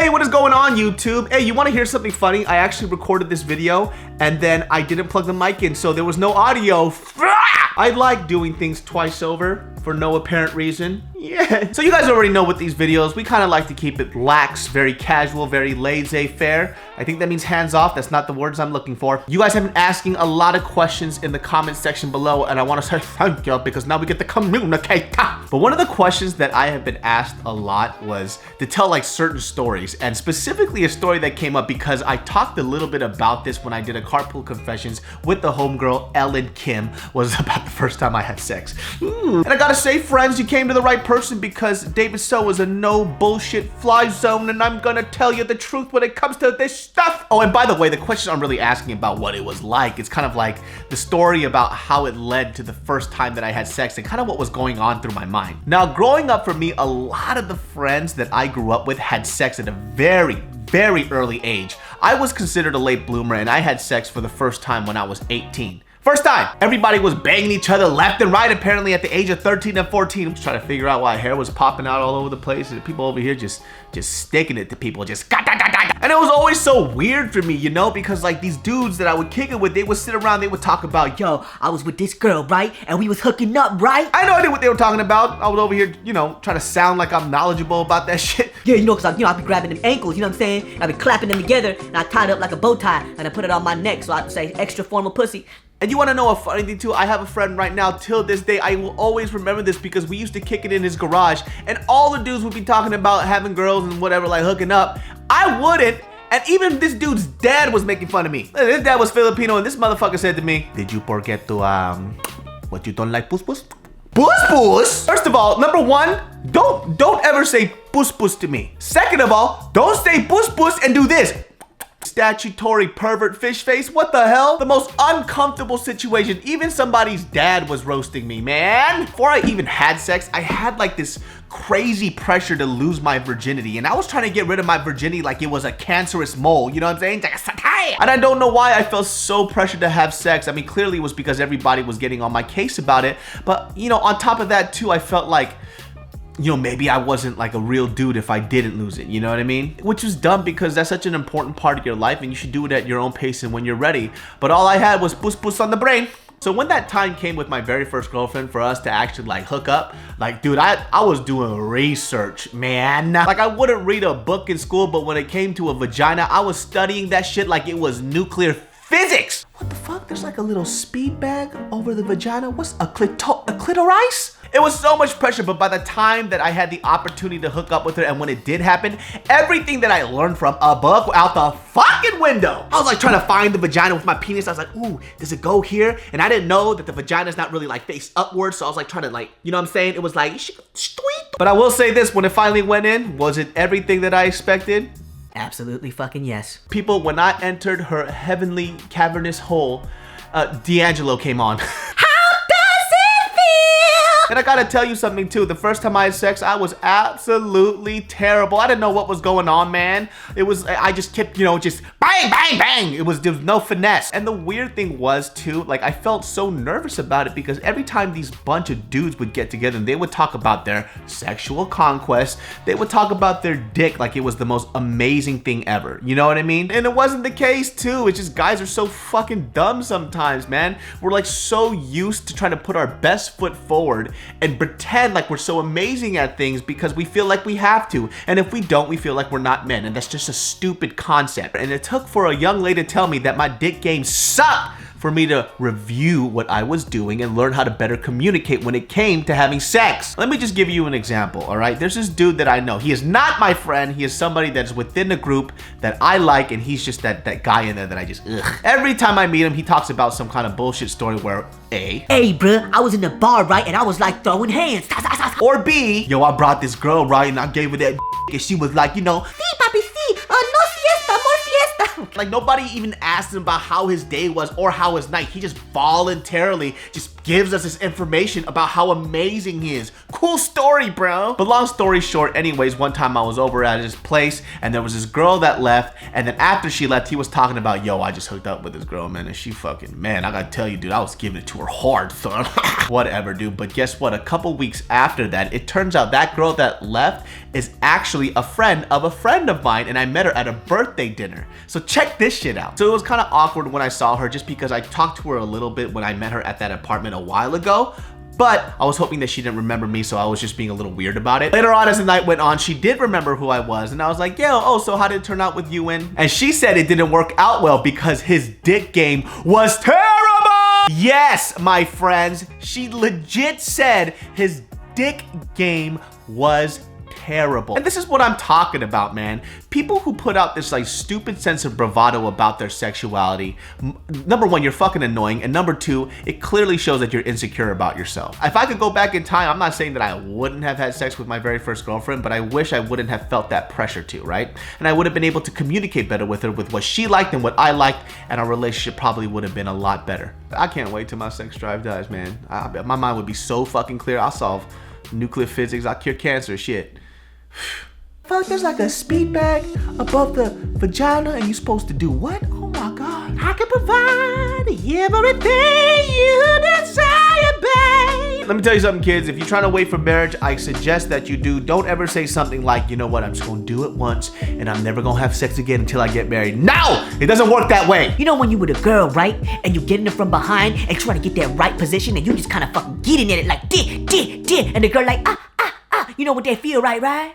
Hey, what is going on, YouTube? Hey, you want to hear something funny? I actually recorded this video and then I didn't plug the mic in, so there was no audio. I like doing things twice over for no apparent reason. Yeah. So you guys already know with these videos, we kind of like to keep it lax, very casual, very laissez-faire. I think that means hands off. That's not the words I'm looking for. You guys have been asking a lot of questions in the comment section below, and I want to say thank you because now we get to communicate. But one of the questions that I have been asked a lot was to tell like certain stories, and specifically a story that came up because I talked a little bit about this when I did a Carpool Confessions with the homegirl Ellen Kim. Was about the first time I had sex. And I gotta say, friends, you came to the right person because David So is a no bullshit fly zone, and I'm gonna tell you the truth when it comes to this stuff. Oh, and by the way, the question I'm really asking about what it was like, it's kind of like the story about how it led to the first time that I had sex and kind of what was going on through my mind. Now, growing up for me, a lot of the friends that I grew up with had sex at a very early age. I was considered a late bloomer, and I had sex for the first time when I was 18. First time. Everybody was banging each other left and right apparently at the age of 13 and 14. I'm just trying to figure out why hair was popping out all over the place and people over here just sticking it to people, just ga, ga, ga, ga. And it was always so weird for me, you know, because like these dudes that I would kick it with, they would sit around, they would talk about, yo, I was with this girl, right? And we was hooking up, right? I had no idea what they were talking about. I was over here, you know, trying to sound like I'm knowledgeable about that shit. Yeah, you know, cause I'd be grabbing them ankles, you know what I'm saying? I'd be clapping them together and I tied it up like a bow tie and I put it on my neck so I'd say extra formal pussy. And you want to know a funny thing too? I have a friend right now, till this day, I will always remember this because we used to kick it in his garage and all the dudes would be talking about having girls and whatever, like hooking up. I wouldn't, and even this dude's dad was making fun of me. His dad was Filipino and this motherfucker said to me, did you forget to, what, you don't like puss puss? Puss puss? First of all, number one, don't ever say puss puss to me. Second of all, don't say puss puss and do this. Statutory pervert fish face, what the hell? The most uncomfortable situation. Even somebody's dad was roasting me, man. Before I even had sex, I had like this crazy pressure to lose my virginity, and I was trying to get rid of my virginity like it was a cancerous mole, you know what I'm saying? And I don't know why I felt so pressured to have sex. I mean, clearly it was because everybody was getting on my case about it, but you know, on top of that too, I felt like, you know, maybe I wasn't like a real dude if I didn't lose it, you know what I mean? Which was dumb because that's such an important part of your life and you should do it at your own pace and when you're ready. But all I had was puss puss on the brain. So when that time came with my very first girlfriend for us to actually like hook up, like dude, I was doing research, man. Like I wouldn't read a book in school, but when it came to a vagina, I was studying that shit like it was nuclear physics. What the fuck? There's like a little speed bag over the vagina. What's a clitoris? It was so much pressure, but by the time that I had the opportunity to hook up with her and when it did happen, everything that I learned from a book out the fucking window. I was like trying to find the vagina with my penis. I was like, ooh, does it go here? And I didn't know that the vagina's not really like face upwards. So I was like trying to like, you know what I'm saying? It was like, but I will say this, when it finally went in, was it everything that I expected? Absolutely fucking yes. People, when I entered her heavenly cavernous hole, D'Angelo came on. And I gotta tell you something too, the first time I had sex, I was absolutely terrible. I didn't know what was going on, man. I just kept, you know, just bang, bang, bang. There was no finesse. And the weird thing was too, like I felt so nervous about it because every time these bunch of dudes would get together and they would talk about their sexual conquest, they would talk about their dick like it was the most amazing thing ever. You know what I mean? And it wasn't the case too. It's just guys are so fucking dumb sometimes, man. We're like so used to trying to put our best foot forward and pretend like we're so amazing at things because we feel like we have to. And if we don't, we feel like we're not men. And that's just a stupid concept. And it took for a young lady to tell me that my dick game sucked for me to review what I was doing and learn how to better communicate when it came to having sex. Let me just give you an example, all right? There's this dude that I know. He is not my friend. He is somebody that is within the group that I like, and he's just that guy in there that I just, ugh. Every time I meet him, he talks about some kind of bullshit story where A, hey bruh, I was in the bar, right? And I was like throwing hands. Or B, yo, I brought this girl, right? And I gave her that and she was like, you know, Si, papi, si, no siesta, more fiesta. Like nobody even asked him about how his day was or how his night. He just voluntarily just gives us this information about how amazing he is. Cool story, bro. But long story short, anyways, one time I was over at his place and there was this girl that left, and then after she left, he was talking about, yo, I just hooked up with this girl, man, and she fucking, man, I gotta tell you, dude, I was giving it to her hard, son. Whatever, dude. But guess what? A couple weeks after that, it turns out that girl that left is actually a friend of mine, and I met her at a birthday dinner. So check this shit out. So it was kind of awkward when I saw her, just because I talked to her a little bit when I met her at that apartment a while ago, but I was hoping that she didn't remember me, so I was just being a little weird about it. Later on as the night went on, she did remember who I was, and I was like, yo, oh, so how did it turn out with you and she said it didn't work out well because his dick game was terrible. Yes, my friends, she legit said his dick game was terrible. And this is what I'm talking about, man. People who put out this like stupid sense of bravado about their sexuality, number one, you're fucking annoying, and number two, it clearly shows that you're insecure about yourself. If I could go back in time, I'm not saying that I wouldn't have had sex with my very first girlfriend, but I wish I wouldn't have felt that pressure to, right? And I would have been able to communicate better with her with what she liked and what I liked, and our relationship probably would have been a lot better. I can't wait till my sex drive dies, man. My mind would be so fucking clear. I'll solve nuclear physics, I'll cure cancer, shit. Fuck, there's like a speed bag above the vagina and you're supposed to do what? Oh my God. I can provide everything you desire, babe. Let me tell you something, kids. If you're trying to wait for marriage, I suggest that you do. Don't ever say something like, you know what, I'm just gonna do it once and I'm never gonna have sex again until I get married. No! It doesn't work that way. You know when you with a girl, right? And you getting her from behind and trying to get that right position and you just kind of fucking getting at it like, and the girl like, you know what they feel, right?